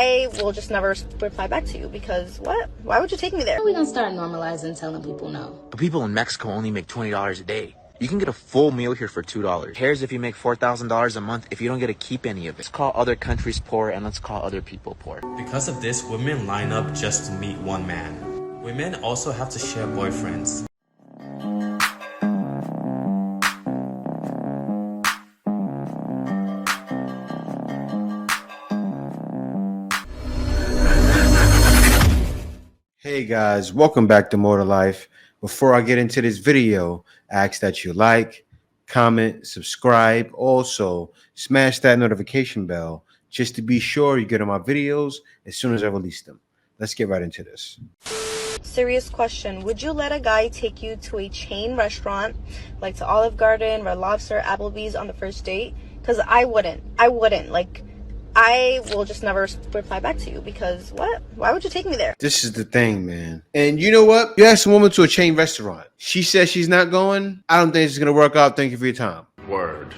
I will just never reply back to you because what? Why would you take me there? When are we gonna start normalizing telling people no? But people in Mexico only make $20 a day. You can get a full meal here for $2. Cares if you make $4,000 a month if you don't get to keep any of it. Let's call other countries poor and let's call other people poor. Because of this, women line up just to meet one man. Women also have to share boyfriends. Hey guys, welcome back to More to Life. Before I get into this video, I ask that you like, comment, subscribe. Also, smash that notification bell just to be sure you get on my videos as soon as I release them. Let's get right into this. Serious question. Would you let a guy take you to a chain restaurant like to Olive Garden, Red Lobster, Applebee's on the first date? Because I wouldn't. Like, I will just never reply back to you because what? Why would you take me there? This is the thing, man. And you know what? You ask a woman to a chain restaurant. She says she's not going. I don't think it's going to work out. Thank you for your time. Word.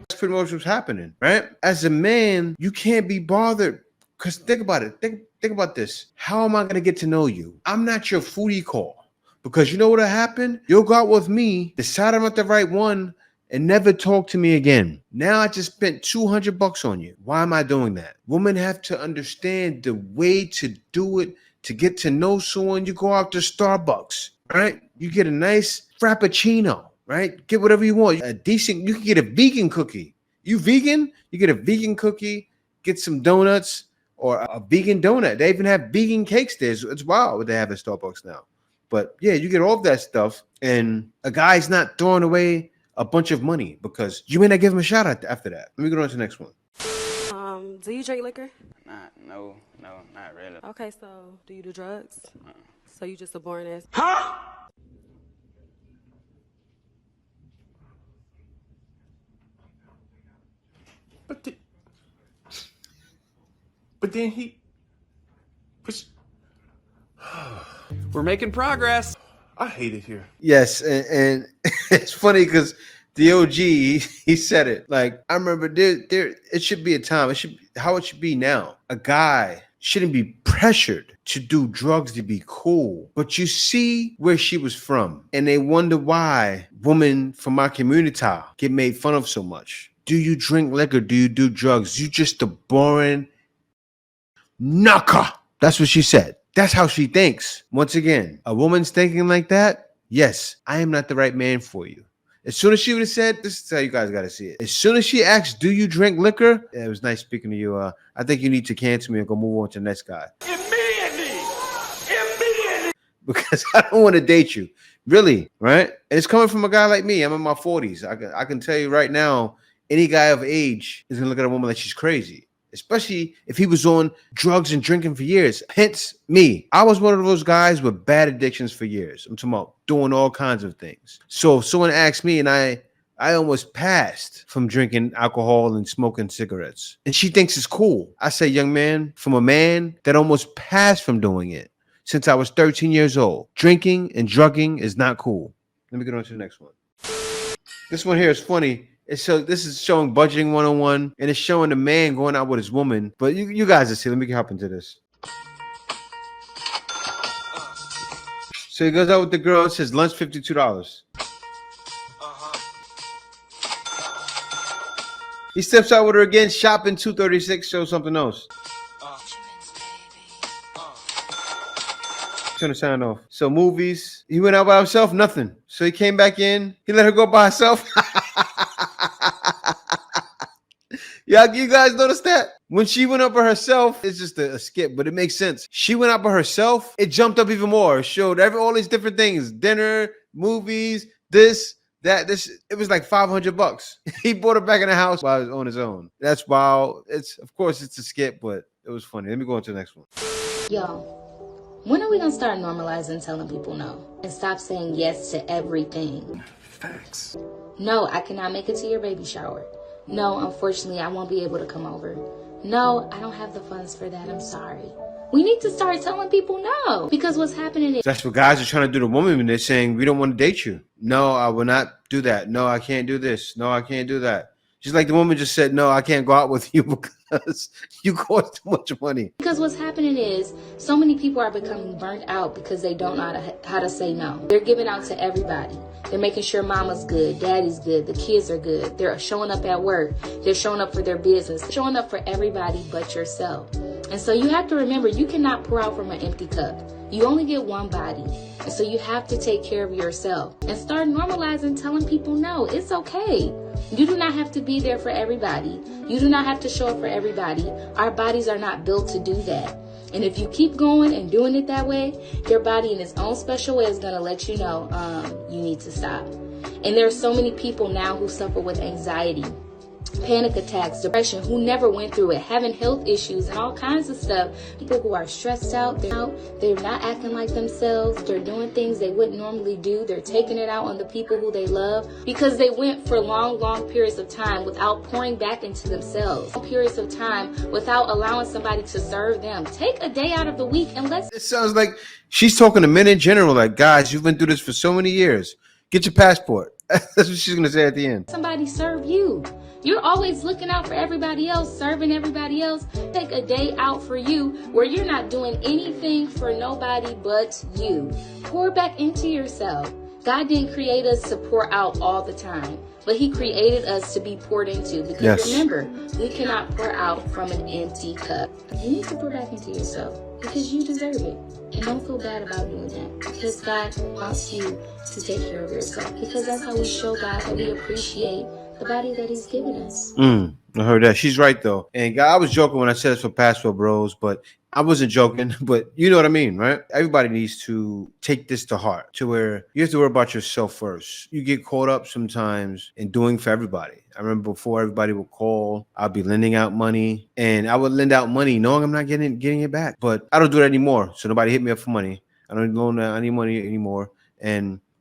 That's pretty much what's happening, right? As a man, you can't be bothered. Because think about it. Think about this. How am I going to get to know you? I'm not your foodie call. Because you know what'll happen? You'll go out with me, decide I'm not the right one, and never talk to me again. Now I just spent $200 on you. Why am I doing that? Women have to understand the way to do it to get to know someone. You go out to Starbucks, right? You get a nice Frappuccino, right? Get whatever you want. You can get a vegan cookie. You vegan? You get a vegan cookie, get some donuts or a vegan donut. They even have vegan cakes there. It's wild what they have at Starbucks now. But yeah, you get all of that stuff and a guy's not throwing away a bunch of money because you may not give him a shout out after that. Let me go on to the next one. Do you drink liquor? No, not really. Okay, so do you do drugs? So you just a boring ass. But then he. We're making progress. I hate it here. Yes, and it's funny because the OG he said it. Like I remember there it should be a time. It should how it should be now. A guy shouldn't be pressured to do drugs to be cool. But you see where she was from, and they wonder why women from my community get made fun of so much. Do you drink liquor? Do you do drugs? You just a boring knocker. That's what she said. That's how she thinks. Once again, a woman's thinking like that. Yes, I am not the right man for you. As soon as she would have said, this is how you guys got to see it. As soon as she asked, do you drink liquor? Yeah, it was nice speaking to you. I think you need to cancel me and go move on to the next guy. Immediately. Because I don't want to date you. Really, right? And it's coming from a guy like me. I'm in my 40s. I can tell you right now, any guy of age is going to look at a woman like she's crazy. Especially if he was on drugs and drinking for years. Hence me. I was one of those guys with bad addictions for years. I'm talking about doing all kinds of things. So if someone asked me and I almost passed from drinking alcohol and smoking cigarettes. And she thinks it's cool. I say, young man, from a man that almost passed from doing it since I was 13 years old. Drinking and drugging is not cool. Let me get on to the next one. This one here is funny. This is showing budgeting 101, and it's showing the man going out with his woman. But you guys will see. Let me hop into this. So he goes out with the girl. It says lunch $52. He steps out with her again. Shopping $236. Shows something else. Turn the sound off. So movies. He went out by himself. Nothing. So he came back in. He let her go by herself. Yeah, you guys notice that? When she went up by herself, it's just a skip, but it makes sense. She went out by herself, it jumped up even more. It showed all these different things. Dinner, movies, this. It was like $500. He brought her back in the house while he was on his own. That's wild. Of course it's a skip, but it was funny. Let me go on to the next one. Yo, when are we gonna start normalizing telling people no? And stop saying yes to everything? Facts. No, I cannot make it to your baby shower. No, unfortunately, I won't be able to come over. No, I don't have the funds for that. I'm sorry. We need to start telling people no. Because what's happening is... That's what guys are trying to do to women when they're saying, we don't want to date you. No, I will not do that. No, I can't do this. No, I can't do that. Just like the woman just said, no, I can't go out with you because you cost too much money. Because what's happening is so many people are becoming burnt out because they don't know how to say no. They're giving out to everybody. They're making sure mama's good, daddy's good, the kids are good. They're showing up at work. They're showing up for their business, showing up for everybody but yourself. And so you have to remember, you cannot pour out from an empty cup. You only get one body. And so you have to take care of yourself and start normalizing telling people no. It's okay. You do not have to be there for everybody. You do not have to show up for everybody. Our bodies are not built to do that. And if you keep going and doing it that way, your body in its own special way is going to let you know you need to stop. And there are so many people now who suffer with anxiety, panic attacks, depression, who never went through it, having health issues and all kinds of stuff. People who are stressed out, they're not acting like themselves. They're doing things they wouldn't normally do. They're taking it out on the people who they love because they went for long periods of time without pouring back into themselves. Periods of time without allowing somebody to serve them. Take a day out of the week and let's... It sounds like she's talking to men in general. Like, guys, you've been through this for so many years. Get your passport. That's what she's going to say at the end. Somebody serve you. You're always looking out for everybody else, serving everybody else. Take a day out for you where you're not doing anything for nobody but you. Pour back into yourself. God didn't create us to pour out all the time, but he created us to be poured into. Because remember, we cannot pour out from an empty cup. You need to pour back into yourself because you deserve it. And don't feel bad about doing that because God wants you to take care of yourself, because that's how we show God that we appreciate the body that he's given us. I heard that. She's right, though. And God, I was joking when I said it's for Passport Bros, but I wasn't joking. But you know what I mean, right? Everybody needs to take this to heart, to where you have to worry about yourself first. You get caught up sometimes in doing for everybody. I remember before, everybody would call, I'd be lending out money, and I would lend out money knowing I'm not getting it back. But I don't do that anymore. So nobody hit me up for money. I don't loan any money anymore.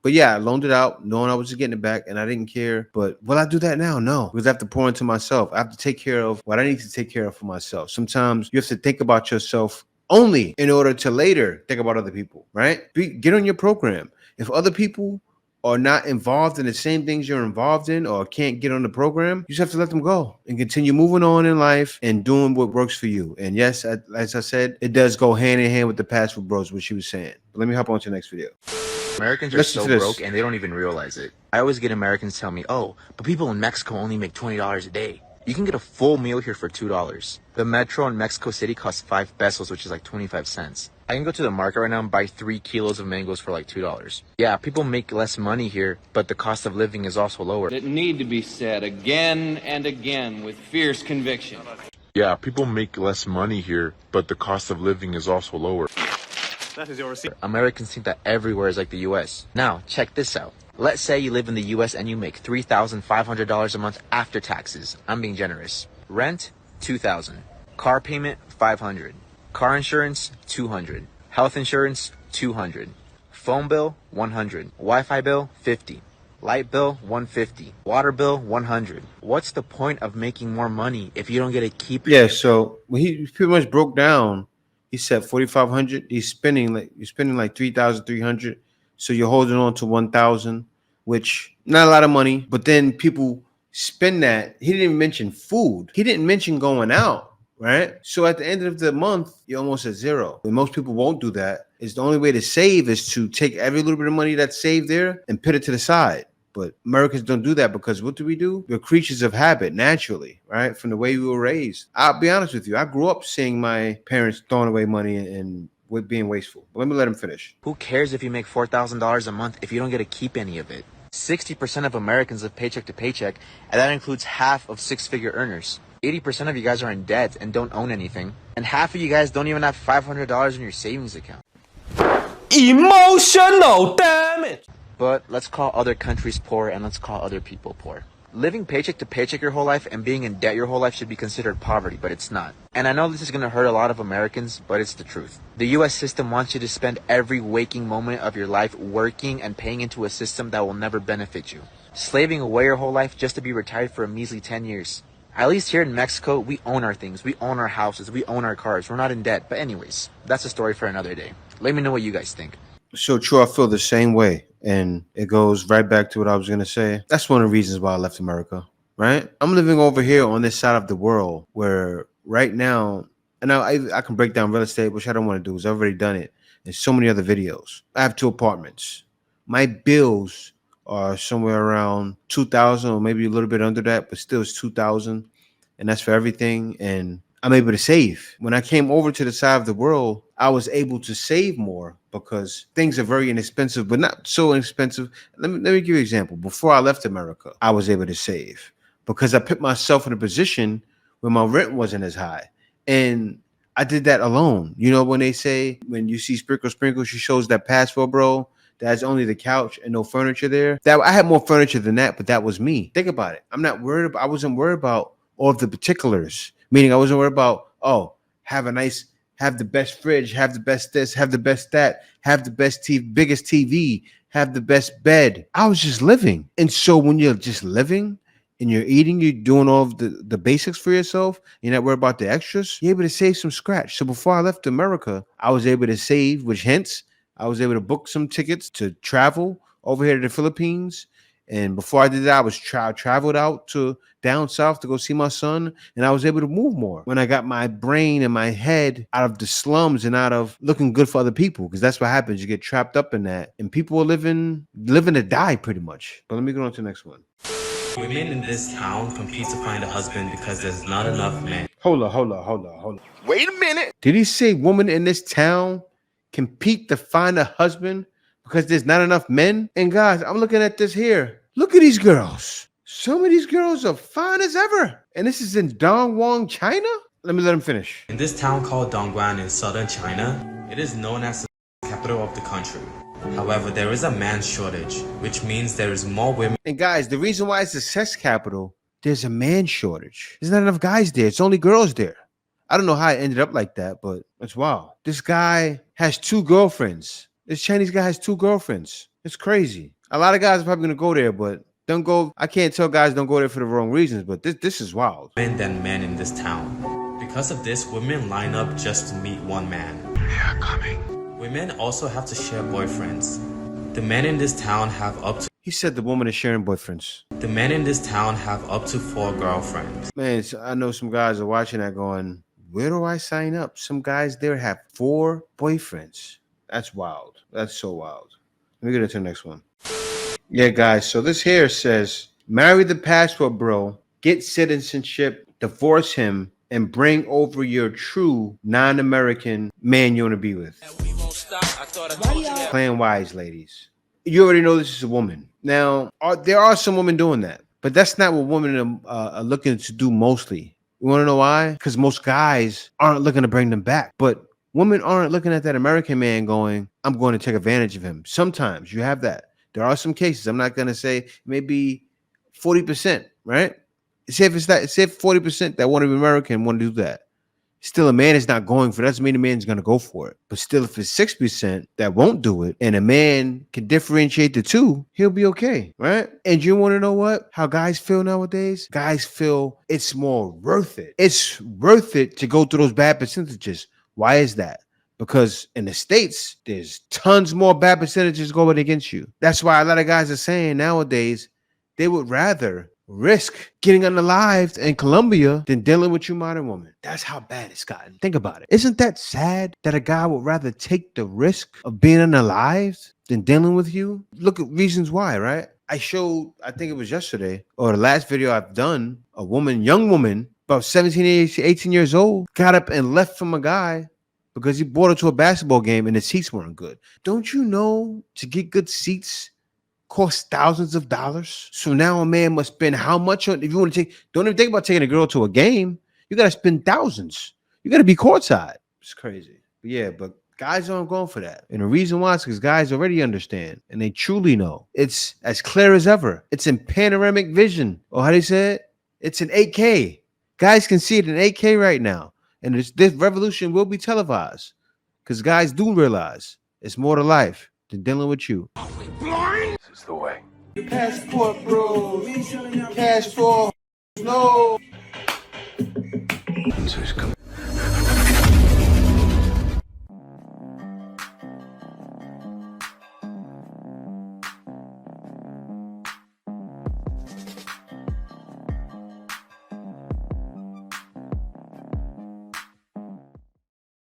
But yeah, I loaned it out knowing I was just getting it back, and I didn't care. But will I do that now? No, because I have to pour into myself. I have to take care of what I need to take care of for myself. Sometimes you have to think about yourself only in order to later think about other people, right? Get on your program. If other people are not involved in the same things you're involved in or can't get on the program, you just have to let them go and continue moving on in life and doing what works for you. And yes, as I said, it does go hand in hand with the Passport Bros, what she was saying. But let me hop on to the next video. Americans are so broke and they don't even realize it. I always get Americans tell me, oh, but people in Mexico only make $20 a day. You can get a full meal here for $2. The metro in Mexico City costs 5 pesos, which is like 25 cents. I can go to the market right now and buy 3 kilos of mangoes for like $2. Yeah, people make less money here, but the cost of living is also lower. That need to be said again and again with fierce conviction. Yeah, people make less money here, but the cost of living is also lower. That is your receipt. Americans think that everywhere is like the US. Now, check this out. Let's say you live in the US and you make $3,500 a month after taxes. I'm being generous. Rent, $2,000. Car payment, $500. Car insurance, $200. Health insurance, $200. Phone bill, $100. Wi-Fi bill, $50. Light bill, $150. Water bill, $100. What's the point of making more money if you don't get to keep it? Yeah, so when he pretty much broke down, he said 4,500. You're spending like 3,300. So you're holding on to 1,000, which not a lot of money. But then people spend that. He didn't even mention food. He didn't mention going out, right? So at the end of the month, you're almost at zero. And most people won't do that. It's the only way to save is to take every little bit of money that's saved there and put it to the side. But Americans don't do that because what do? We're creatures of habit naturally, right? From the way we were raised. I'll be honest with you. I grew up seeing my parents throwing away money and with being wasteful. But let me let him finish. Who cares if you make $4,000 a month if you don't get to keep any of it? 60% of Americans live paycheck to paycheck, and that includes half of 6-figure earners. 80% of you guys are in debt and don't own anything. And half of you guys don't even have $500 in your savings account. Emotional damage. But let's call other countries poor and let's call other people poor. Living paycheck to paycheck your whole life and being in debt your whole life should be considered poverty, but it's not. And I know this is going to hurt a lot of Americans, but it's the truth. The US system wants you to spend every waking moment of your life working and paying into a system that will never benefit you. Slaving away your whole life just to be retired for a measly 10 years. At least here in Mexico, we own our things. We own our houses. We own our cars. We're not in debt. But anyways, that's a story for another day. Let me know what you guys think. So true. I feel the same way. And it goes right back to what I was going to say. That's one of the reasons why I left America, right? I'm living over here on this side of the world where right now, and I can break down real estate, which I don't want to do because I've already done it in so many other videos. I have 2 apartments. My bills are somewhere around 2,000 or maybe a little bit under that, but still it's 2,000, and that's for everything. And I'm able to save. When I came over to the side of the world, I was able to save more because things are very inexpensive, but not so inexpensive. Let me give you an example. Before I left America, I was able to save because I put myself in a position where my rent wasn't as high. And I did that alone. You know, when they say, when you see Sprinkle, she shows that passport, bro, that's only the couch and no furniture there. That I had more furniture than that, but that was me. Think about it. I wasn't worried about all of the particulars. Meaning I wasn't worried about, have the best fridge, have the best this, have the best that, have the best TV, biggest TV, have the best bed. I was just living. And so when you're just living and you're eating, you're doing all of the basics for yourself, you're not worried about the extras, you're able to save some scratch. So before I left America, I was able to save, which hence I was able to book some tickets to travel over here to the Philippines. And before I did that, I was traveled out to down south to go see my son, and I was able to move more when I got my brain and my head out of the slums and out of looking good for other people, because that's what happens. You get trapped up in that, and people are living to die pretty much. But let me go on to the next one. Women in this town compete to find a husband because there's not enough men. Hold on. Wait a minute. Did he say women in this town compete to find a husband because there's not enough men? And guys, I'm looking at this here. Look at these girls. Some of these girls are fine as ever. And this is in Dongwon, China? Let me let him finish. In this town called Dongguan in southern China, it is known as the capital of the country. However, there is a man shortage, which means there is more women. And guys, the reason why it's the sex capital, there's a man shortage. There's not enough guys there. It's only girls there. I don't know how it ended up like that, but it's wild. This guy has 2 girlfriends. This Chinese guy has 2 girlfriends. It's crazy. A lot of guys are probably going to go there, but don't go. I can't tell guys don't go there for the wrong reasons, but this is wild. Men than men in this town. Because of this, women line up just to meet one man. Yeah, coming. Women also have to share boyfriends. The men in this town have up to He said the woman is sharing boyfriends. The men in this town have up to 4 girlfriends. Man, I know some guys are watching that going, where do I sign up? Some guys there have 4 boyfriends. That's wild. That's so wild. Let me get into the next one. Yeah, guys. So this here says, marry the passport bro, get citizenship, divorce him, and bring over your true non-American man you want to be with. Playing wise, ladies. You already know this is a woman. Now, there are some women doing that, but that's not what women are looking to do mostly. You want to know why? Because most guys aren't looking to bring them back, but women aren't looking at that American man going, I'm going to take advantage of him. Sometimes you have that. There are some cases. I'm not going to say maybe 40%, right? Say if 40% that want to be American want to do that. Still, a man is not going for it. Doesn't mean a man's going to go for it. But still, if it's 6% that won't do it, and a man can differentiate the two, he'll be okay, right? And you want to know what? How guys feel nowadays? Guys feel it's more worth it. It's worth it to go through those bad percentages. Why is that? Because in the States, there's tons more bad percentages going against you. That's why a lot of guys are saying nowadays they would rather risk getting unalived in Colombia than dealing with you modern woman. That's how bad it's gotten. Think about it. Isn't that sad that a guy would rather take the risk of being unalived than dealing with you? Look at reasons why, right? I showed, I think it was yesterday, or the last video I've done, a woman, young woman, about 17, 18 years old, got up and left from a guy because he brought her to a basketball game and the seats weren't good. Don't you know to get good seats costs thousands of dollars? So now a man must spend how much on, if you want to take, don't even think about taking a girl to a game. You got to spend thousands. You got to be courtside. It's crazy. But yeah, but guys aren't going for that. And the reason why is because guys already understand and they truly know. It's as clear as ever. It's in panoramic vision. Or how do you say it? It's in 8K. Guys can see it in 8K right now. And this revolution will be televised because guys do realize it's more to life than dealing with you. This is the way. Passport, bro. Passport. No. So he's coming.